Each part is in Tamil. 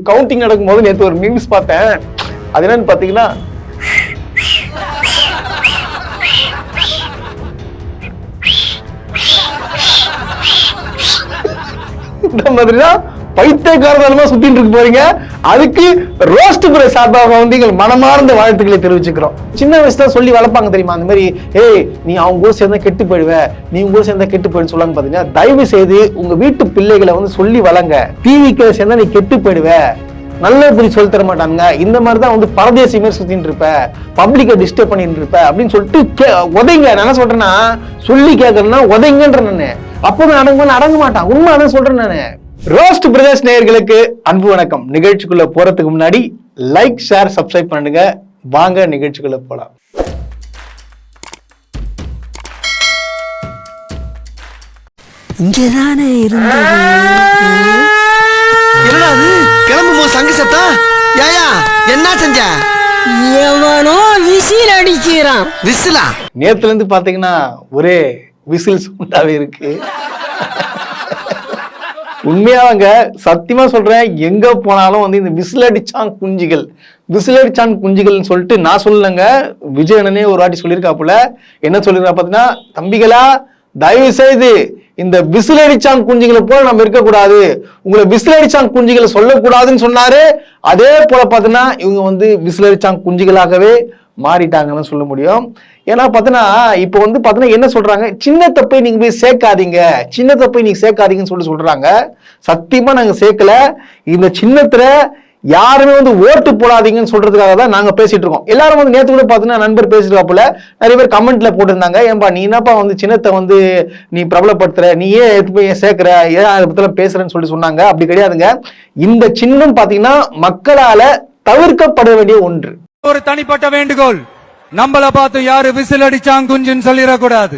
கவுண்டிங் நடக்கும் போது நேற்று ஒரு மீம்ஸ் பார்த்தேன். அது என்னன்னு பாத்தீங்கன்னா, இந்த மாதிரிதான் பைத்தியக்காரதனமா சுத்திட்டு இருக்கு போறீங்க. அதுக்கு ரோஸ்ட் புரை சார்பாக வந்து எங்கள் மனமார்ந்த வாழ்த்துக்களை தெரிவிச்சுக்கிறோம். சின்ன வயசுல சொல்லி வளர்ப்பாங்க தெரியுமா, அந்த மாதிரி ஏய் நீ அவங்க ஊர் சேர்ந்தா கெட்டு போயிடுவ, நீ உங்க ஊர் சேர்ந்தா கெட்டு போயிடுன்னு சொல்லுவாங்க பாத்தீங்கன்னா. தயவு செய்து உங்க வீட்டு பிள்ளைகளை வந்து சொல்லி வளங்க. டிவிக்கு சேர்ந்தா நீ கெட்டு போயிடுவ, நல்ல புரி சொல்லி தர மாட்டாங்க. இந்த மாதிரிதான் வந்து பரதேசி மாதிரி சுத்திட்டு இருப்ப, பப்ளிக்கை டிஸ்டர்ப் பண்ணிட்டு இருப்ப அப்படின்னு சொல்லிட்டு உதைங்க. நான் என்ன சொல்றேன்னா, சொல்லி கேட்கறேன்னா உதைங்கன்ற நானு. அப்போதான் அடங்க மாட்டான். உண்மை அதான் சொல்றேன் நானு. ரோஸ்ட் பிரதர்ஸ் நேயர்களுக்கு அன்பு வணக்கம். நிகழ்ச்சிக்குள்ள போறதுக்கு முன்னாடி லைக், ஷேர், சப்ஸ்கிரைப் பண்ணுங்க. வாங்க நிகழ்ச்சிக்குள்ள போலாம். இங்கதானே இருந்தது. என்னது கிளம்புமோ சங்கு சத்தம்? யாயா என்ன செஞ்ச? எவனோ விசில் அடிக்கிறான். விசிலா? நேத்துல இருந்து பாத்தீங்கன்னா ஒரே விசில் சவுண்டாவே இருக்கு. உண்மையாவங்க, சத்தியமா சொல்றேன், எங்க போனாலும் வந்து இந்த விசிலடிச்சான் குஞ்சுகள்னு சொல்லிட்டு நான் சொல்லலைங்க. விஜய் அண்ணனே ஒரு வாட்டி சொல்லியிருக்காப்புல. என்ன சொல்லிருக்கா பாத்தீங்கன்னா, தம்பிகளா தயவு செய்து இந்த விசிலடிச்சான் குஞ்சுகளை போல நம்ம இருக்கக்கூடாது, உங்களை விசிலடிச்சான் குஞ்சுகளை சொல்லக்கூடாதுன்னு சொன்னாரு. அதே போல பாத்தீங்கன்னா இவங்க வந்து விசிலடிச்சான் குஞ்சுகளாகவே மாறிட்டாங்கன்னு சொல்ல முடியும். ஏன்னா பாத்தீங்கன்னா இப்ப வந்து பாத்தீங்கன்னா என்ன சொல்றாங்க, சின்ன தப்பை நீங்க போய் சேர்க்காதீங்கன்னு சொல்லி சொல்றாங்க. சத்தியமா நாங்க சேர்க்கல. இந்த சின்னத்துல யாருமே வந்து ஓட்டு போடாதீங்கன்னு சொல்றதுக்காக தான் நாங்க பேசிட்டு இருக்கோம். எல்லாரும் வந்து நேத்து கூட பாத்தீங்கன்னா நண்பர் பேசிட்டு நிறைய பேர் கமெண்ட்ல போட்டிருந்தாங்க, ஏன்பா நீ என்னப்பா வந்து சின்னத்தை வந்து நீ பிரபலப்படுத்துற, நீ ஏன் போய் சேர்க்கிற, ஏன் அதை பத்தி பேசுறேன்னு சொல்லி சொன்னாங்க. அப்படி கிடையாதுங்க. இந்த சின்னம் பாத்தீங்கன்னா மக்களால தவிர்க்கப்பட வேண்டிய ஒன்று. ஒரு தனிப்பட்ட வேண்டுகோள், நம்மள பார்த்து யாரு விசில் அடிச்சாங்க குஞ்சுன்னு சொல்லிடக்கூடாது.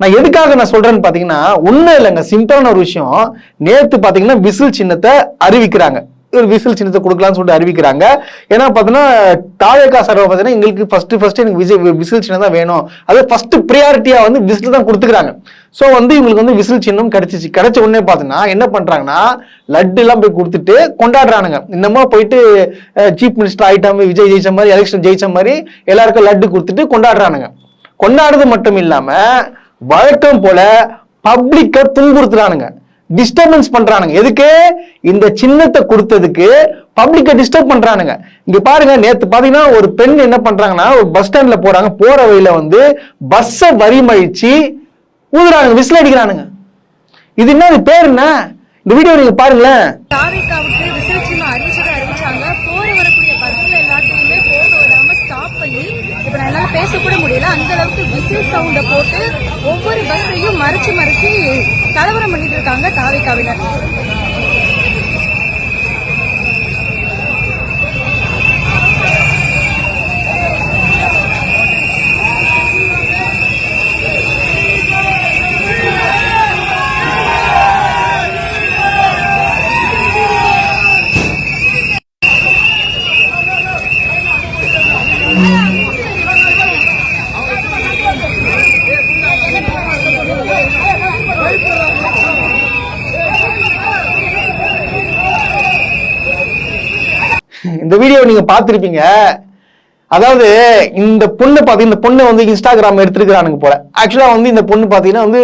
நான் எதுக்காக நான் சொல்றேன்னு பாத்தீங்கன்னா, ஒண்ணும் இல்லைங்க, சிம்பிளான ஒரு விஷயம். நேத்து பாத்தீங்கன்னா விசில் சின்னத்தை அறிவிக்கிறாங்க. ஒரு விசில் சின்னத்தை கொடுக்கலாம்னு சொல்லிட்டு அறிவிக்கிறாங்க. ஏன்னா பாத்தீங்கன்னா தாவேகா சார்பா பாத்தீங்கன்னா எங்களுக்கு ஃபர்ஸ்ட் எனக்கு விசில் சின்னம் தான் வேணும், அது ஃபர்ஸ்ட் பிரியாரிட்டியா வந்து விசில் தான் கொடுத்துக்கிறாங்க. சோ வந்து இவங்களுக்கு வந்து விசில் சின்னம் கிடைச்சிச்சு. கிடைச்ச உடனே பாத்தீங்கன்னா என்ன பண்றாங்கன்னா, லட்டு எல்லாம் போய் கொடுத்துட்டு கொண்டாடுறானுங்க. இன்னமா போயிட்டு சீஃப் மினிஸ்டர் ஆயிட்டாம விஜய் ஜெயிச்ச மாதிரி, எலெக்ஷன் ஜெயிச்ச மாதிரி எல்லாருக்கும் லட்டு கொடுத்துட்டு கொண்டாடுறானுங்க. கொண்டாடுறது மட்டும் இல்லாம வழக்கம் போல பப்ளிக்க துன்புறுத்துறானுங்க, டிஸ்டர்பன்ஸ் பண்றானுங்க. எதுக்கு? இந்த சின்னத்தை கொடுத்ததுக்கு பப்ளிக்க டிஸ்டர்ப் பண்றானுங்க. இங்க பாருங்க, நேத்து பாத்தீங்கன்னா ஒரு பெண் என்ன பண்றாங்கன்னா, ஒரு பஸ் ஸ்டாண்ட்ல போறாங்க, போற வழியில வந்து பஸ்ஸை வரிமழிச்சு ஊதுறானுங்க, விசில் அடிக்கிறானுங்க. இது என்ன, இது பேர் என்ன? இந்த வீடியோ நீங்க பாருங்களேன். பேசக்கூட முடியல, அந்த அளவுக்கு விசில் சவுண்ட போட்டு ஒவ்வொரு பஸ்ஸையும் மறைச்சு கலவரம் பண்ணிட்டு இருக்காங்க தாவேகாவினர். இந்த வீடியோ நீங்க பார்த்திருப்பீங்க. அதாவது இந்த பொண்ணு பாத்தீங்கன்னா, இந்த பொண்ணு வந்து இன்ஸ்டாகிராம் எடுத்துருக்கானுங்க போல. ஆக்சுவலா வந்து இந்த பொண்ணு பாத்தீங்கன்னா வந்து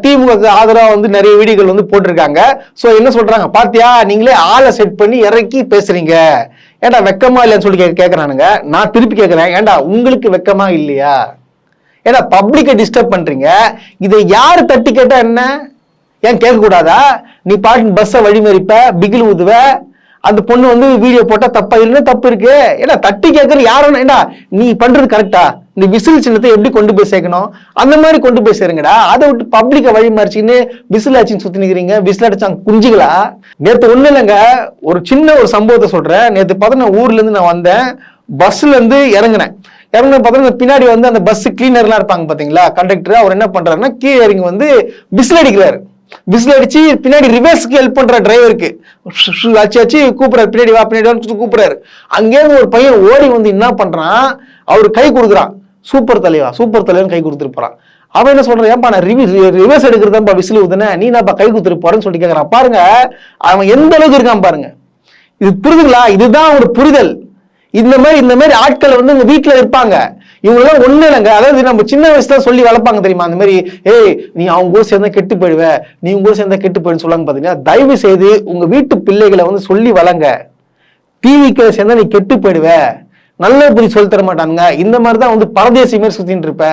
திமுக ஆதரவா வந்து நிறைய வீடியோக்கள் வந்து போட்டிருக்காங்க. சோ என்ன சொல்றாங்க பாத்தியா, நீங்களே ஆளை செட் பண்ணி இறக்கி பேசுறீங்க, ஏன்டா வெக்கமா இல்லைன்னு சொல்லி கேக்குறானுங்க. நான் திருப்பி கேட்கிறேன், ஏன்டா உங்களுக்கு வெக்கமா இல்லையா? ஏன்னா பப்ளிக்கை டிஸ்டர்ப் பண்றீங்க. இதை யாரு தட்டி கேட்டா என்ன, ஏன் கேட்க கூடாதா? நீ பாட்டு பஸ்ஸை வழிமறிப்ப, பிகில் ஊதுவ, அந்த பொண்ணு வந்து வீடியோ போட்டா தப்பா இல்லைன்னா தப்பு இருக்கு. ஏன்னா தட்டி கேட்கறது யாரும், ஏண்டா நீ பண்றது கரெக்டா? இந்த விசில் சின்னத்தை எப்படி கொண்டு போய் சேர்க்கணும் அந்த மாதிரி கொண்டு போய் சேருங்கடா. அதை விட்டு பப்ளிக்கை வழி மறிச்சின்னு விசில் அடிச்சுன்னு சுத்தி நிக்கிறீங்க. விசில் அடிச்சாங்க குஞ்சுகளா? நேத்து ஒண்ணு இல்லைங்க, ஒரு சின்ன ஒரு சம்பவத்தை சொல்றேன். நேத்து பார்த்தா ஊர்ல இருந்து நான் வந்தேன், பஸ்ல இருந்து இறங்கினேன். பார்த்தீங்கன்னா பின்னாடி வந்து அந்த பஸ் கிளீனர்லாம் இருப்பாங்க பாத்தீங்களா, கண்டக்டர். அவர் என்ன பண்றாருன்னா கீழே இறங்கி வந்து விசில் அடிக்கிறாரு. விசில் அடிச்சு பின்னாடி ரிவர்ஸ்க்கு ஹெல்ப் பண்ற டிரைவருக்கு அச்சு கூப்பிடுறாரு, பின்னாடி வா பின்னாடி கூப்பிடுறாரு. அங்கேருந்து ஒரு பையன் ஓடி வந்து என்ன பண்றான், அவரு கை கொடுக்குறான். சூப்பர் தலைவன் கை கொடுத்துட்டு போறான். அவன் என்ன சொல்றான், ஏன்பா நான் ரிவர்ஸ் எடுக்கிறதாப்பா விசில் ஊதுனேன், நீ என்னப்பா கை கொடுத்துட்டு போறேன்னு சொல்லி கேட்கறான். பாருங்க அவன் எந்த அளவுக்கு இருக்கான் பாருங்க. இது புரிதுங்களா? இதுதான் ஒரு புரிதல். இந்த மாதிரி ஆட்கள் வந்து உங்க வீட்டுல இருப்பாங்க. இவங்கெல்லாம் ஒண்ணு இல்லைங்க. அதாவது நம்ம சின்ன வயசுல சொல்லி வளர்ப்பாங்க தெரியுமா, அந்த மாதிரி ஏய் நீ அவங்க கூட சேர்ந்தா கெட்டு போயிடுவ, நீ உங்க கூட சேர்ந்தா கெட்டு போயிடுன்னு சொல்லுவாங்க பாத்தீங்கன்னா. தயவு செய்து உங்க வீட்டு பிள்ளைகளை வந்து சொல்லி வளங்க. டிவிக்கு சேர்ந்தா நீ கெட்டு போயிடுவ, நல்ல புத்தி சொல்லி தர மாட்டானுங்க. இந்த மாதிரிதான் வந்து பரதேசி மாதிரி சுத்திட்டு இருப்ப,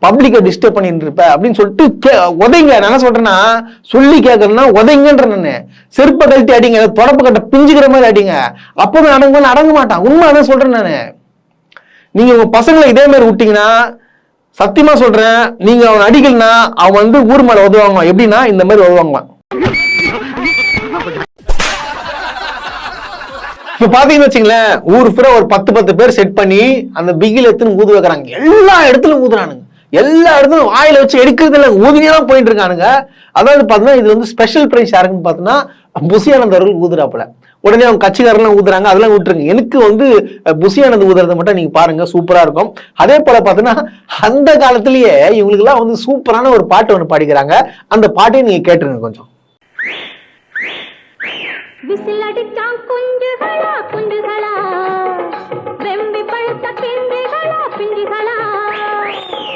பப்ளிக்கை டிஸ்டர்ப் பண்ணிட்டு இருப்ப அப்படின்னு சொல்லிட்டு உதைங்க. நான் என்ன சொல்றேன்னா, சொல்லி கேட்கறேன்னா உதைங்கன்ற. நானு செருப்பை கழட்டி அடிங்க, தொடப்பு கட்ட பிஞ்சுக்கிற மாதிரி அடிங்க. அப்பதான் அடங்க மாட்டான். உண்மை அதான் சொல்றேன் நானு. நீங்க உங்க பசங்களை இதே மாதிரி விட்டீங்கன்னா சத்தியமா சொல்றேன், நீங்க அவன் அடிக்கலன்னா அவன் வந்து ஊர் மேல உதவாங்க. எப்படின்னா இந்த மாதிரி உதவாங்க. இப்ப பாத்தீங்கன்னு வச்சுங்களேன், ஊர் பூரா ஒரு 10 பேர் செட் பண்ணி அந்த பிகில் எடுத்துன்னு ஊது வைக்கிறாங்க. எல்லா இடத்துலயும் ஊதுறானுங்க. எல்லா இடத்துலயும் வாயில வச்சு எடுக்கிறது இல்லை, ஊதினியெல்லாம் போயிட்டு இருக்கானுங்க. அதாவது பாத்தீங்கன்னா இது வந்து ஸ்பெஷல் பிரைஸ் யாருக்குன்னு பாத்தீங்கன்னா புசியானந்த் அவர்கள் ஊதுறாப்புல. உடனே அவங்க கட்சிக்காரெல்லாம் ஊதுறாங்க. அதெல்லாம் விட்டுருங்க. எனக்கு வந்து புசியானந்த் ஊதுறதை மட்டும் நீங்க பாருங்க, சூப்பரா இருக்கும். அதே போல பாத்தீங்கன்னா அந்த காலத்திலேயே இவங்களுக்கு எல்லாம் வந்து சூப்பரான ஒரு பாட்டு ஒண்ணு பாடிக்கிறாங்க. அந்த பாட்டையும் நீங்க கேட்டுருங்க கொஞ்சம். விசில் அடிச்சான் குஞ்சுகளா குஞ்சுகளா, வெம்பி பழுத்த பிஞ்சுகளா பிஞ்சுகளா,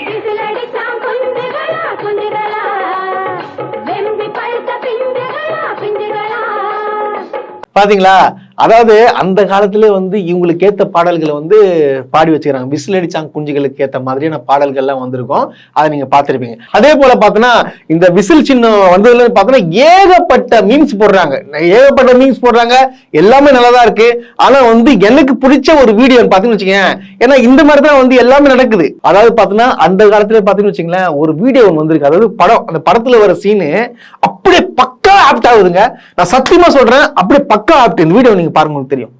விசில் அடிச்சான் குஞ்சுகளா குஞ்சுகளா, வெம்பி பழுத்த பிஞ்சுகளா பிஞ்சுகளா. பாத்தீங்களா? அதாவது அந்த காலத்திலே வந்து இவங்களுக்கு ஏத்த பாடல்களை வந்து பாடி வச்சுக்கிறாங்க. விசில் அடிச்சாங்க குஞ்சுகளுக்கு ஏத்த மாதிரியான பாடல்கள்லாம் வந்திருக்கும். அதை நீங்க பார்த்திருப்பீங்க. அதே போல பாத்தீங்கன்னா இந்த விசில் சின்னம் வந்ததுல பாத்தீங்கன்னா ஏகப்பட்ட மீம்ஸ் போடுறாங்க. எல்லாமே நல்லதா இருக்கு. ஆனா வந்து எனக்கு பிடிச்ச ஒரு வீடியோ பாத்தீங்கன்னு வச்சுக்கேன், ஏன்னா இந்த மாதிரிதான் வந்து எல்லாமே நடக்குது. அதாவது பாத்தீங்கன்னா அந்த காலத்துல பாத்தீங்கன்னு வச்சுங்களேன், ஒரு வீடியோ ஒன்று வந்திருக்கு. அதாவது படம், அந்த படத்துல வர சீனு அப்படியே பக்கா ஆப்ட் ஆகுதுங்க. நான் சத்தியமா சொல்றேன், அப்படியே பக்கா ஆப்ட். இந்த வீடியோ நீங்க பாருங்க, உங்களுக்கு தெரியும்.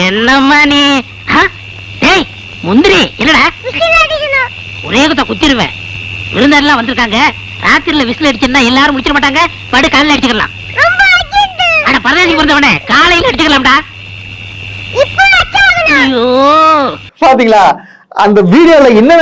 என்னம்மா நீ முந்திரி என்னடா ஒரே குத்த குத்திருவேன். விருந்தாரெல்லாம் வந்திருக்காங்க. ராத்திரில விசில் அடிச்சா எல்லாரும் முடிச்சிட மாட்டாங்க. படு காலையில அடிச்சுக்கலாம். ஆனா பரதேசி பிறந்தவனே காலையில அடிச்சுக்கலாம்டா. ஐயோ பாத்தீங்களா? அந்த வீடியோல என்ன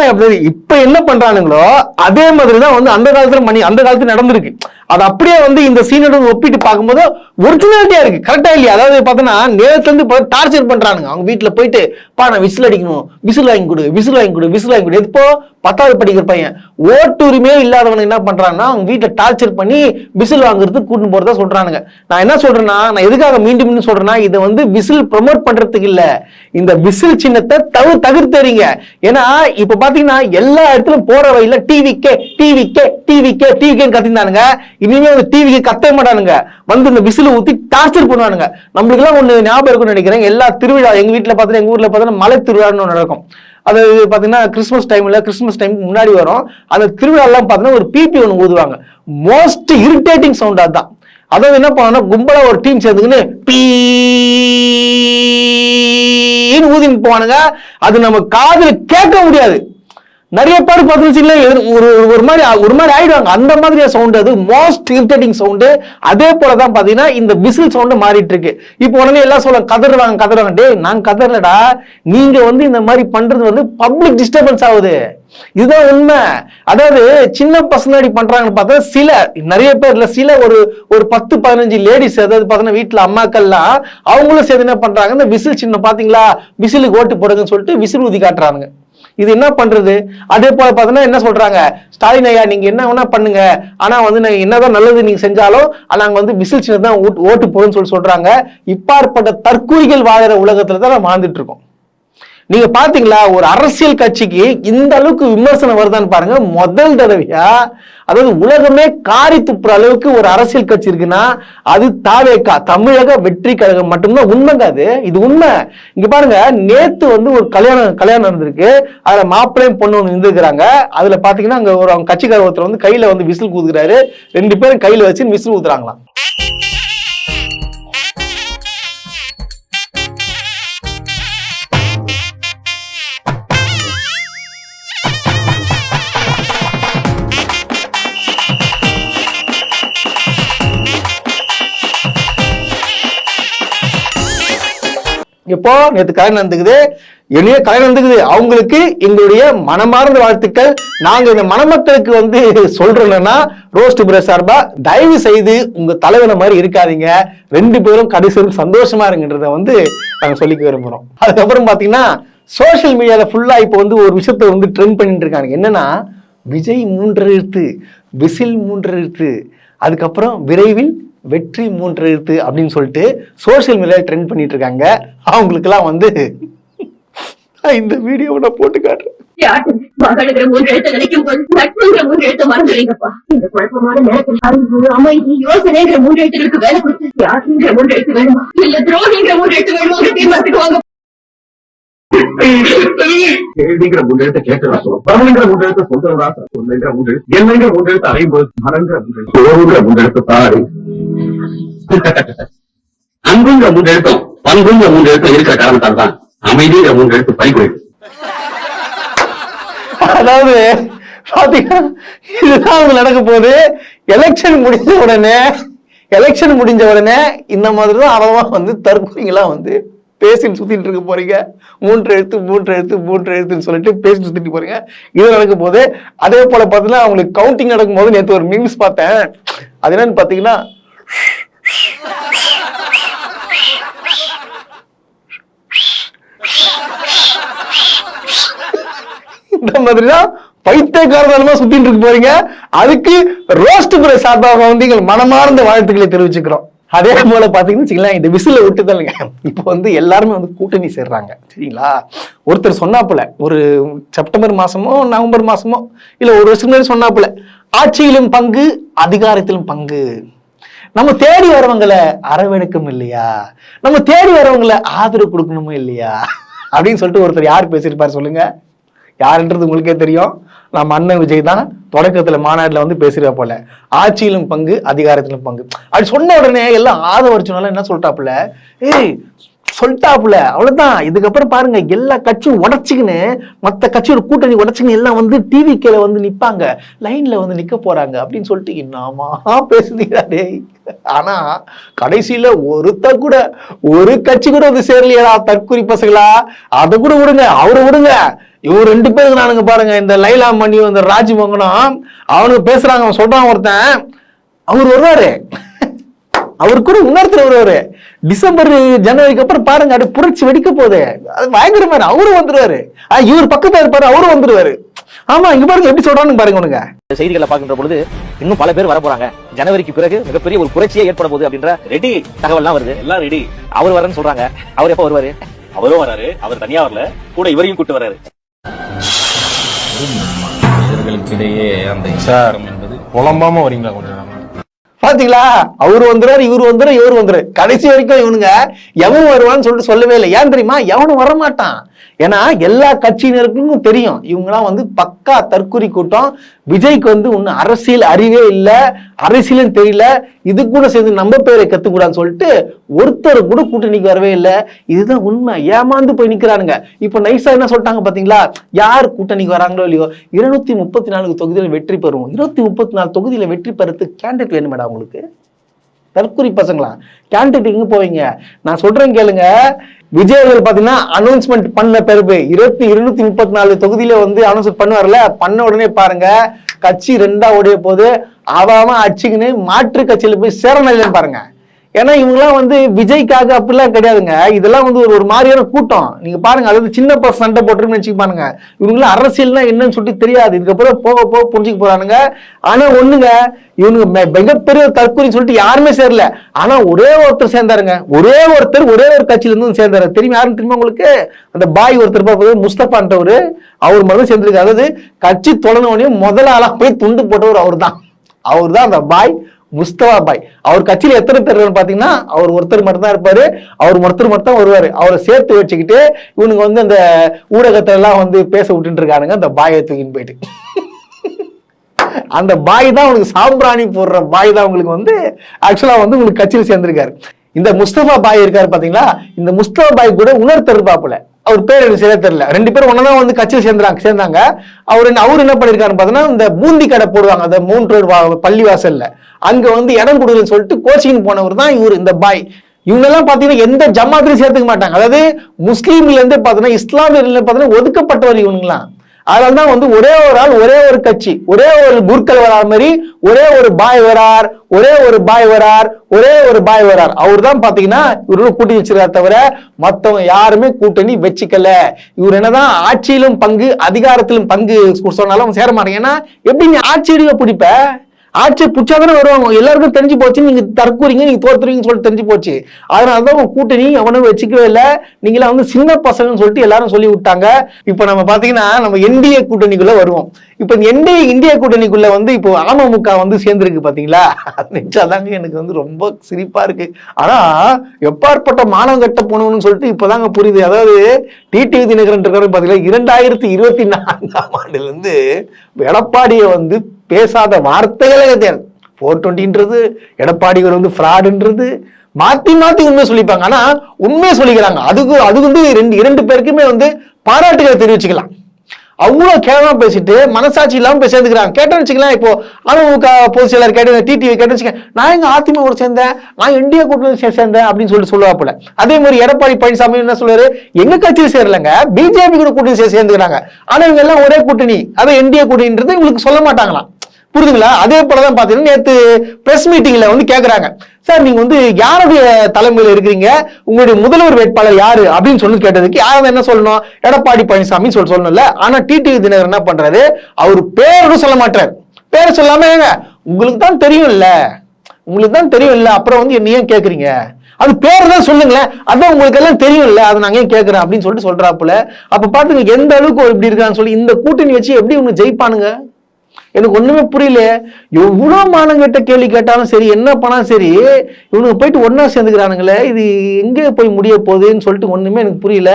இப்ப என்ன பண்றானுங்களோ அதே மாதிரிதான் வந்து அந்த காலத்துல நடந்திருக்கு. அது அப்படியே வந்து இந்த சீனோட ஒப்பிட்டு பார்க்கும்போது ஒரிஜினாலிட்டியா இருக்கு. கரெக்டா இல்லையா? அதாவது பாத்தீங்கன்னா நேரத்துல இருந்து டார்ச்சர் பண்றானுங்க. அவங்க வீட்டுல போயிட்டு நான் விசில் அடிக்கணும், விசில் வாங்கி கொடு. எப்போ 10வது படிக்கிற பையன் ஓட்டுரிமையே இல்லாதவனுக்கு என்ன பண்றாங்கன்னா அவங்க வீட்டுல டார்ச்சர் பண்ணி விசில் வாங்குறதுக்கு கூட்டு போறதா சொல்றானுங்க. நான் என்ன சொல்றேன்னா, நான் எதுக்காக மீண்டும் சொல்றேன்னா, இதை வந்து விசில் ப்ரமோட் பண்றதுக்கு இல்ல, இந்த விசில் சின்னத்தை தவிர்த்தறீங்க. ஏன்னா இப்ப பாத்தீங்கன்னா எல்லா இடத்துலயும் போற வழியில டிவிக்கே கத்திருந்தானுங்க. இனிமே வந்து டிவிக்கு கத்த மாட்டானுங்க, வந்து இந்த விசில் ஊத்தி டார்ச்சர் பண்ணுவானுங்க. நம்மளுக்கு எல்லாம் ஒண்ணு ஞாபகம் இருக்குன்னு நினைக்கிறேன். எல்லா திருவிழா எங்க வீட்டுல பாத்தீங்கன்னா, எங்க ஊர்ல பாத்தீங்கன்னா மலை திருவிழான்னு நடக்கும். அது பாத்தீங்கன்னா கிறிஸ்துமஸ் டைமுக்கு முன்னாடி வரும். அந்த திருவிழா எல்லாம் பாத்தீங்கன்னா ஒரு பிபி ஒண்ணு ஊதுவாங்க. மோஸ்ட் இரிட்டேட்டிங் சவுண்ட் அதுதான். அதாவது என்ன பண்ணா, கும்பலா ஒரு டீம் சேர்ந்துக்குன்னு பீன்னு ஊதின்னு போவானுங்க. அது நம்ம காதுல கேட்க முடியாது. நிறைய பேர் பார்த்துச்சுல ஒரு மாதிரி ஆயிடுவாங்க. அந்த மாதிரி சவுண்ட், அது மோஸ்ட் இரிட்டேட்டிங் சவுண்டு. அதே போலதான் பாத்தீங்கன்னா இந்த விசில் சவுண்ட் மாறிட்டு இருக்கு. இப்போ உடனே எல்லாம் சொல்ல கதறுவாங்க. டேய் நான் கதறலடா, நீங்க வந்து இந்த மாதிரி பண்றது வந்து பப்ளிக் டிஸ்டர்பன்ஸ் ஆகுது. இதுதான் உண்மை. அதாவது சின்ன பசங்க பண்றாங்கன்னு பார்த்தா நிறைய பேர்ல ஒரு 10-15 லேடிஸ், அதாவது பாத்தீங்கன்னா வீட்டுல அம்மாக்கள்லாம் அவங்களும் சேர்ந்து என்ன பண்றாங்க, இந்த விசில் சின்னம் பாத்தீங்களா, விசிலுக்கு ஓட்டு போடுங்கன்னு சொல்லிட்டு விசில் ஊதி காட்டுறாங்க. இது என்ன பண்றது? அதே போல பாத்தீங்கன்னா என்ன சொல்றாங்க, ஸ்டாலின் ஐயா நீங்க என்ன வேணா பண்ணுங்க, ஆனா வந்து நாங்க என்னதான் நல்லது நீங்க செஞ்சாலும் நாங்க வந்து விசில் சின்னம் தான் ஓட்டு போடுன்னு சொல்றாங்க. இப்பாற்பட்ட தற்கூரிகள் வாழற உலகத்துல தான் நம்ம வாழ்ந்துட்டு இருக்கோம். நீங்க பாத்தீங்களா, ஒரு அரசியல் கட்சிக்கு இந்த அளவுக்கு விமர்சனம் வருதான்னு பாருங்க. முதல் தடவையா, அதாவது உலகமே காரி துப்புற அளவுக்கு ஒரு அரசியல் கட்சி இருக்குன்னா அது தாவேகா, தமிழக வெற்றி கழகம் மட்டும்தான். உண்மைங்க, இது உண்மை. இங்க பாருங்க, நேத்து வந்து ஒரு கல்யாணம் நடந்திருக்கு. அதுல மாப்பிள்ளையும் பொண்ணு வந்து இருந்துக்கிறாங்க. அதுல பாத்தீங்கன்னா அங்க அவங்க கட்சிக்கார ஒருத்தர் வந்து கையில வந்து விசில் ஊதுகிறாரு. 2 பேரும் கையில வச்சு விசில் ஊதுறாங்களாம். இப்போ நேற்று கல்யாணம் நடந்துக்குது, என்னைய கல்யாணம் நடந்துக்குது, அவங்களுக்கு எங்களுடைய மனமார்ந்த வாழ்த்துக்கள். நாங்க இந்த மணமக்களுக்கு வந்து சொல்றோம்னா ரோஸ்ட் பிரஸ் சார்பா தயவு செய்து உங்க தலைவனை மாதிரி இருக்காதீங்க, 2 பேரும் கடைசி சந்தோஷமா இருங்கன்றத வந்து நாங்க சொல்லிக்க விரும்புறோம். அதுக்கப்புறம் பாத்தீங்கன்னா சோசியல் மீடியால ஃபுல்லா இப்போ வந்து ஒரு விஷயத்த வந்து ட்ரெண்ட் பண்ணிட்டு இருக்காங்க. என்னன்னா விஜய் 3 எழுத்து, விசில் 3 எழுத்து, அதுக்கப்புறம் விரைவில் வெற்றி 3 எழுத்து அப்படின்னு சொல்லிட்டு சோசியல் மீடியால ட்ரெண்ட் பண்ணிட்டு இருக்காங்க. அவங்களுக்கெல்லாம் வந்து இந்த வீடியோவை நான் போட்டு காட்டுறேன். மகளுங்கிற 3 எழுத்தை நினைக்கும் போது நட்புங்கிற 3 எழுத்தை மறந்துறீங்கப்பா. இந்த குழப்பமான நேரத்தில் அறிவு, அமைதி, யோசனைங்கிற 3 எழுத்துகளுக்கு வேலை கொடுத்து தியாகிங்கிற 3 எழுத்து வேணுமா இல்ல துரோகிங்கிற 3 எழுத்து வேணுமா தீர்மானத்துக்கு வாங்க. கேள்விங்கிற 3 எழுத்தை கேட்கறா சொல்லும், பரவங்கிற 3 எழுத்தை சொல்றா சொல்லுங்கிற 3 எழுத்து, என்னங்கிற 3 எழுத்து அறையும்போது மனங்கிற 3 எழுத்து, சோறுங்கிற 3 எழுத்து தாடி, அன்புங்கிற 3 எழுத்தும் பண்புங்கிற 3 எழுத்தும் இருக்கிற காரணத்தால் தான் அமைதிங்கிற 3 எழுத்து பறிக்குறைவு. அதாவது பாத்தீங்கன்னா இதுதான் அவங்க நடக்க போகுது. எலெக்ஷன் முடிஞ்ச உடனே இந்த மாதிரி தான் அவமா வந்து தற்கொலைங்களா வந்து பேசிட்டு சுத்திட்டு இருக்க போறீங்க. 3 எழுத்துன்னு சொல்லிட்டு பேசிட்டு சுத்திட்டு போறீங்க. இது நடக்க போது. அதே போல பாத்தீங்கன்னா அவங்களுக்கு கவுண்டிங் நடக்கும் போது நேற்று ஒரு மீம்ஸ் பார்த்தேன். அது என்னன்னு பாத்தீங்கன்னா இந்த மாதிரிதான் பைத்தியக்காரதனமா சுத்திட்டு இருக்க போறீங்க. அதுக்கு ரோஸ்ட் பிரஸ் சார்பாக வந்து எங்கள் மனமார்ந்த வாழ்த்துக்களை தெரிவிச்சுக்கிறோம். அதே போல பாத்தீங்கன்னா இந்த விசில விட்டுதல்ங்க இப்போ வந்து எல்லாருமே வந்து கூட்டணி சேர்றாங்க. சரிங்களா, ஒருத்தர் சொன்னாப்புல ஒரு செப்டம்பர் மாசமோ நவம்பர் மாசமோ இல்ல ஒரு வருஷம் முன்னாடி சொன்னாப்புல, ஆட்சியிலும் பங்கு அதிகாரத்திலும் பங்கு, நம்ம தேடி வரவங்களை அரவணைக்கும் இல்லையா, நம்ம தேடி வரவங்களை ஆதரவு கொடுக்கணுமோ இல்லையா அப்படின்னு சொல்லிட்டு ஒருத்தர் யார் பேசியிருப்பாரு சொல்லுங்க? யாருன்றது உங்களுக்கே தெரியும். நம்ம அண்ணன் விஜய் தான் தொடக்கத்துல மாநாடுல வந்து பேசுறா போல, ஆட்சியிலும் பங்கு அதிகாரத்திலும் பங்கு அப்படி சொன்ன உடனே எல்லாம் ஆதரவரிச்சனால என்ன சொல்லிட்டாப்புல, சொல்லிட்டாப்புல அவ்வளவுதான். இதுக்கப்புறம் பாருங்க எல்லா கட்சியும் உடச்சுக்கின்னு, மத்த கட்சியோட கூட்டணி உடச்சுக்கின்னு எல்லாம் வந்து டிவி கேல வந்து நிப்பாங்க, லைன்ல வந்து நிக்க போறாங்க அப்படின்னு சொல்லிட்டு என்னமா பேசுறீங்களே. ஆனா கடைசியில ஒருத்தர் கூட ஒரு கட்சி கூட வந்து சேரலையா தற்கொலை பசங்களா. அதை கூட விடுங்க, அவரை விடுங்க, இவங்க 2 பேருக்கு நானுங்க பாருங்க, இந்த லைலா மணியும் இந்த ராஜ்மோகனும் அவனுக்கு பேசுறாங்க. அவன் சொல்றான் ஒருத்தன், அவர் வருவாரு, அவரு கூட இன்னொருத்தர் வருவாரு, டிசம்பர் ஜனவரிக்கு அப்புறம் பாருங்க அது புரட்சி வெடிக்க போகுது, அது பயங்கர மாதிரி அவரும் வந்துருவாரு, இவர் பக்கத்துல இருப்பாரு அவரும் வந்துருவாரு. ஆமா இங்க பாருங்க எப்படி சொல்றான்னு பாருங்க. உனக்கு செய்திகளை பார்க்கின்ற பொழுது இன்னும் பல பேர் வர போறாங்க, ஜனவரிக்கு பிறகு மிகப்பெரிய ஒரு புரட்சியே ஏற்பட போகுது அப்படின்ற ரெடி தகவல்லாம் வருது. எல்லாம் ரெடி, அவர் வரன்னு சொல்றாங்க. அவர் எப்ப வருவாரு? அவரும் வராரு, அவர் தனியா வரல, கூட இவரையும் கூட்டு வராரு. இவர்களுக்கிடையே அந்த விசாரம் என்பது புலம்பாம வரீங்களா கொஞ்சம்? பாத்தீங்களா, அவரு வந்துறாரு, இவரு வந்துரு, இவரு வந்துரு, கடைசி வரைக்கும் இவனுங்க எவன் வருவான்னு சொல்லிட்டு சொல்லவே இல்லை. ஏன் தெரியுமா? எவனும் வரமாட்டான். ஏன்னா எல்லா கட்சியினருக்கும் தெரியும் இவங்கெல்லாம் வந்து பக்கா தற்கொலை கூட்டம். விஜய்க்கு வந்து ஒன்னும் அரசியல் அறிவே இல்லை, அரசியலும் தெரியல, இது கூட சேர்ந்து நம்ம பேரை கத்துக்கூடாதுன்னு சொல்லிட்டு ஒருத்தர் கூட கூட்டணிக்கு வரவே இல்லை. இதுதான் உண்மை. ஏமாந்து போய் நிக்கிறானுங்க. இப்ப நைசா என்ன சொல்லிட்டாங்க பாத்தீங்களா, யார் கூட்டணிக்கு வராங்களோ இல்லையோ 234 தொகுதியில வெற்றி பெறுவோம். 234 தொகுதியில வெற்றி பெறத்துக்கு கேண்டிடேட் வேணும் மேடம் உங்களுக்கு. தற்கொலை பசங்களா, கேண்டிடேட் எங்க போவீங்க? நான் சொல்றேன் கேளுங்க. விஜய் அவர்கள் பாத்தீங்கன்னா அனௌன்ஸ்மெண்ட் பண்ண பிறகு 234 தொகுதியில வந்து அனௌன்ஸ்மெண்ட் பண்ணுவார்ல, பண்ண உடனே பாருங்க கட்சி 2ஆ ஓடிய போது அவன் அடிச்சுக்கின்னு மாற்று கட்சியில போய் சேரணும் பாருங்க. ஏன்னா இவங்கெல்லாம் வந்து விஜய்க்காக அப்படிலாம் கிடையாதுங்க. இதெல்லாம் வந்து ஒரு மாதிரியான கூட்டம். நீங்க பாருங்க, அதாவது சின்ன பசங்க சண்டை போட்டுருன்னு நினைச்சு பாருங்க. இவங்களாம் அரசியல்னா என்னன்னு சொல்லிட்டு தெரியாது. இதுக்கப்புறம் போக போக புரிஞ்சுக்க போறானுங்க. ஆனா ஒண்ணுங்க, இவனுக்கு மிகப்பெரிய தற்கொலை சொல்லிட்டு யாருமே சேரல. ஆனா ஒரே ஒருத்தர் சேர்ந்தாருங்க, ஒரே ஒரு கட்சியில இருந்து சேர்ந்தாரு. தெரியுமா யாருன்னு தெரியுமா உங்களுக்கு? அந்த பாய் ஒருத்தர் முஸ்தபான்றவரு, அவர் மட்டும் சேர்ந்திருக்காரு. அதாவது கட்சி தொடர்ந்தவனே முதல் ஆளா போய் துண்டு போட்டவர் அவர் தான் அந்த பாய் முஸ்தபா பாய். அவர் கட்சியில எத்தனை பேர் பாத்தீங்கன்னா அவர் ஒருத்தர் மட்டும் தான் இருப்பாரு, அவர் ஒருத்தர் மட்டும் தான் வருவாரு. அவரை சேர்த்து வச்சுக்கிட்டு இவனுங்க வந்து அந்த ஊடகத்துல எல்லாம் வந்து பேச விட்டுட்டு இருக்கானுங்க. அந்த பாயை தூக்கின்னு போயிட்டு அந்த பாய் தான் உங்களுக்கு சாம்பிராணி போடுற பாய் தான் உங்களுக்கு வந்து ஆக்சுவலா வந்து உங்களுக்கு கட்சியில் சேர்ந்திருக்காரு. இந்த முஸ்தபா பாய் இருக்காரு பாத்தீங்களா, இந்த முஸ்தபா பாய் கூட உணர்த்தர் இருப்பாப்புல, அவர் பேர் எனக்கு சரியா தெரியல. 2 பேரும் ஒன்னதான் வந்து கட்சியில் சேர்ந்தாங்க. அவர் என்ன பண்ணிருக்காரு பாத்தீங்கன்னா, இந்த பூந்தி கடை போடுவாங்க அந்த 3 ரோடு பள்ளிவாசல்ல, அங்க வந்து இடம் கொடுக்குன்னு சொல்லிட்டு கோச்சிங் போனவர் தான் இவர் இந்த பாய். இவங்க எல்லாம் பாத்தீங்கன்னா எந்த ஜமாத்திலையும் சேர்த்துக்க மாட்டாங்க. அதாவது முஸ்லீம்ல இருந்து பாத்தீங்கன்னா இஸ்லாமியர்ல பாத்தீங்கன்னா ஒதுக்கப்பட்டவர் இவங்கலாம். அதனாலதான் வந்து ஒரே ஒரு ஆள், ஒரே ஒரு கட்சி, ஒரே ஒரு குருக்கள் வராத மாதிரி ஒரே ஒரு பாய் வரார், ஒரே ஒரு பாய் வரார், ஒரே ஒரு பாய் வரார். அவர் தான் பாத்தீங்கன்னா இவரோட கூட்டணி வச்சிருக்காரு தவிர மத்தவங்க யாருமே கூட்டணி வச்சுக்கல. இவர் என்னதான் ஆட்சியிலும் பங்கு அதிகாரத்திலும் பங்கு சொன்னாலும் சேர மாட்டேங்க. ஏன்னா எப்படி நீ ஆட்சியடிவை பிடிப்ப? ஆட்சி புச்சாதானே வருவாங்க. எல்லாருக்கும் தெரிஞ்சு போச்சு நீங்க தற்கூறீங்க, நீங்க தோத்துறீங்கன்னு சொல்லிட்டு தெரிஞ்சு போச்சு. அதனாலதான் உங்க கூட்டணி அவனும் வச்சுக்கவே இல்லை. நீங்களா வந்து சின்ன பசங்கன்னு சொல்லிட்டு எல்லாரும் சொல்லி விட்டாங்க. இப்ப நம்ம பாத்தீங்கன்னா நம்ம என்டிஏ கூட்டணிக்குள்ள வருவோம். இப்ப இந்த இந்திய கூட்டணிக்குள்ள வந்து இப்போ அமமுக வந்து சேர்ந்திருக்கு பாத்தீங்களா? நினைச்சாதாங்க எனக்கு வந்து ரொம்ப சிரிப்பா இருக்கு. ஆனா எப்பாற்பட்ட மானம் கட்ட போனவன்னு சொல்லிட்டு இப்பதாங்க புரியுது. அதாவது டிடிவி தினகரன் இருக்காரு பாத்தீங்களா, 2024 இருந்து எடப்பாடியை வந்து பேசாத வார்த்தைகளே கிடையாது. 420ன்றது எடப்பாடிகள் வந்து ஃப்ராடுன்றது மாத்தி மாத்தி உண்மை சொல்லிப்பாங்க. ஆனா உண்மையை சொல்லிக்கிறாங்க. அது வந்து இரண்டு பேருக்குமே வந்து பாராட்டுகளை தெரிவிச்சுக்கலாம். அவ்வளவு கேவலமா பேசிட்டு மனசாட்சி இல்லாம போய் சேர்ந்துக்கிறாங்க. கேட்டேன்னு வச்சுக்கலாம், இப்போ அமமுக பொதுச் செயலர் கேட்டு டிடிவி கேட்டு வச்சுக்க, நான் எங்க அதிமுக சேர்ந்தேன், நான் என்டிஏ கூட்டணி சேர்ந்தேன் அப்படின்னு சொல்லிட்டு சொல்லுவாப்புல. அதே மாதிரி எடப்பாடி பழனிசாமி என்ன சொல்றாரு, எங்க கட்சியில் சேரலங்க, பிஜேபி கூட கூட்டணி சேர்ந்துக்கிறாங்க. ஆனா இவங்க எல்லாம் ஒரே கூட்டணி, அதான் என்டிஏ கூட்டணின்றது இவங்களுக்கு சொல்ல மாட்டாங்களாம். புரியுதுங்களா? அதே போலதான் பாத்தீங்கன்னா நேத்து பிரஸ் மீட்டிங்ல வந்து கேக்குறாங்க, சார் நீங்க வந்து யாருடைய தலைமையில இருக்கிறீங்க, உங்களுடைய முதல்வர் வேட்பாளர் யாரு அப்படின்னு சொல்லி கேட்டதுக்கு யாரும் என்ன சொல்லணும், எடப்பாடி பழனிசாமி சொல்லணும்ல. ஆனா டிடிவி தினகரன் என்ன பண்றாரு, அவரு பேரும் சொல்ல மாட்டாரு. பேரை சொல்லாம உங்களுக்கு தான் தெரியும் இல்ல, உங்களுக்கு தான் தெரியும் இல்ல, அப்புறம் வந்து என்ன ஏன் கேக்குறீங்க, அது பேர் தான் சொல்லுங்களேன், அதான் உங்களுக்கு எல்லாம் தெரியும் இல்ல, அதை நாங்க ஏன் கேட்கிறேன் அப்படின்னு சொல்லிட்டு சொல்றாப்புல. அப்ப பாத்துங்க எந்த அளவுக்கு இப்படி இருக்கான்னு சொல்லி. இந்த கூட்டணி வச்சு எப்படி இவங்க ஜெயிப்பானுங்க எனக்கு ஒண்ணுமே புரியல. எவ்வளவு மானங்கிட்ட கேள்வி கேட்டாலும் சரி, என்ன பண்ணாலும் சரி, இவனுக்கு போயிட்டு ஒன்னா சேர்ந்துக்கிறானுங்களே, இது எங்க போய் முடிய போகுதுன்னு சொல்லிட்டு ஒண்ணுமே எனக்கு புரியல.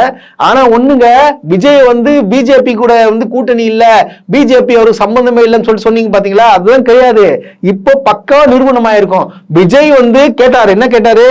ஆனா ஒண்ணுங்க, விஜய் வந்து பிஜேபி கூட வந்து கூட்டணி இல்ல, பிஜேபி அவருக்கு சம்பந்தமே இல்லைன்னு சொல்லிட்டு சொன்னீங்க பாத்தீங்களா, அதுதான் கிடையாது. இப்போ பக்கா நிரூபணம் ஆயிருக்கும். விஜய் வந்து கேட்டாரு, என்ன கேட்டாரு,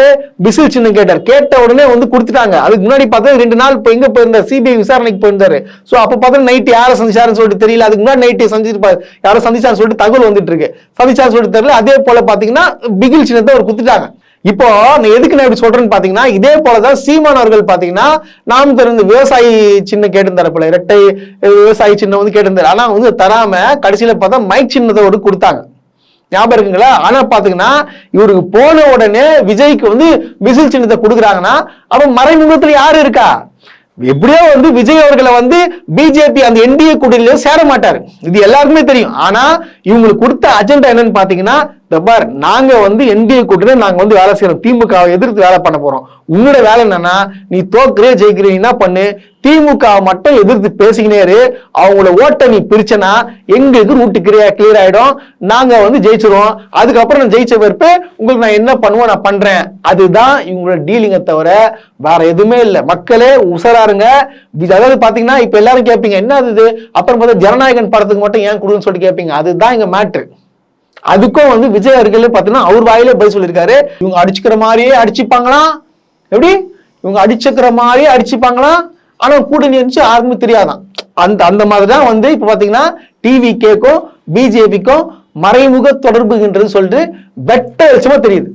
விசில் சின்னம் கேட்டார். கேட்ட உடனே வந்து கொடுத்துட்டாங்க. அதுக்கு முன்னாடி பார்த்தா 2 நாள் இப்போ எங்க போயிருந்தார், சிபிஐ விசாரணைக்கு போயிருந்தாரு. சோ அப்ப பார்த்தா நைட் யாரை சந்திச்சாருன்னு சொல்லிட்டு தெரியல. அதுக்கு முன்னாடி நைட்டு சந்திச்சிருப்பாரு, யாரும் சந்திச்சான்னு சொல்லிட்டு தகவல் வந்துட்டு இருக்கு. சந்திச்சான்னு சொல்லிட்டு தெரியல. அதே போல பாத்தீங்கன்னா பிகில் சின்னத்தை அவர் குத்துட்டாங்க. இப்போ நான் எதுக்கு நான் இப்படி சொல்றேன்னு பாத்தீங்கன்னா, இதே போலதான் சீமான் அவர்கள் பாத்தீங்கன்னா நாம் தெரிந்த விவசாயி சின்ன கேட்டிருந்தாரு, இரட்டை விவசாயி சின்னம் வந்து கேட்டிருந்தாரு. ஆனா வந்து தராம கடைசியில பார்த்தா மைக் சின்னத்தோடு கொடுத்தாங்க. ஞாபகம் இருக்குங்களா? ஆனா பாத்தீங்கன்னா இவருக்கு போன உடனே விஜய்க்கு வந்து விசில் சின்னத்தை கொடுக்குறாங்கன்னா அப்ப மறைமுகத்துல யாரு இருக்கா? எப்படியோ வந்து விஜய் அவர்களை வந்து பிஜேபி அந்த என்டிஏ கூட்டணியில சேர மாட்டாரு, இது எல்லாருக்குமே தெரியும். ஆனா இவங்களுக்கு கொடுத்த அஜெண்டா என்னன்னு பாத்தீங்கன்னா, நாங்க வந்து என்டிஏ கூட்டணி நாங்க வந்து வேலை செய்யறோம், திமுகவை எதிர்த்து வேலை பண்ண போறோம். உன்னோட வேலை என்னன்னா, நீ தோக்குறே ஜெயிக்கிறே என்ன பண்ணு, திமுக மட்டும் எதிர்த்து பேசிக்கினே இரு, அவங்களோட ஓட்டை நீ பிரிச்சனா எங்களுக்கு ரூட்டு கிளியர் ஆயிடும், நாங்க வந்து ஜெயிச்சிருவோம். அதுக்கப்புறம் நான் ஜெயிச்ச பிறப்பு உங்களுக்கு நான் என்ன பண்ணுவோம் நான் பண்றேன். அதுதான் இவங்களோட டீலிங்கை தவிர வேற எதுவுமே இல்லை. மக்களே உசராருங்க. அதாவது பாத்தீங்கன்னா இப்ப எல்லாரும் கேட்பீங்க என்ன அது, அப்புறம் பார்த்தா ஜனநாயகன் படத்துக்கு மட்டும் ஏன் கொடுன்னு சொல்லிட்டு கேட்பீங்க. அதுதான் இங்க மேட்ரு. அதுக்கும் வந்து விஜய் அவர்கள் பாத்தீங்கன்னா அவர் வாயிலே பதில் சொல்லியிருக்காரு, இவங்க அடிச்சுக்கிற மாதிரியே அடிச்சுப்பாங்களா, எப்படி இவங்க அடிச்சுக்கிற மாதிரியே அடிச்சுப்பாங்களா, ஆனா கூட்டணி இருந்துச்சு யாருக்குமே தெரியாதான். அந்த மாதிரிதான் வந்து இப்ப பாத்தீங்கன்னா டிவிகேக்கும் பிஜேபிக்கும் மறைமுக தொடர்புகின்றது சொல்லிட்டு வெட்ட வெளிச்சமா தெரியுது.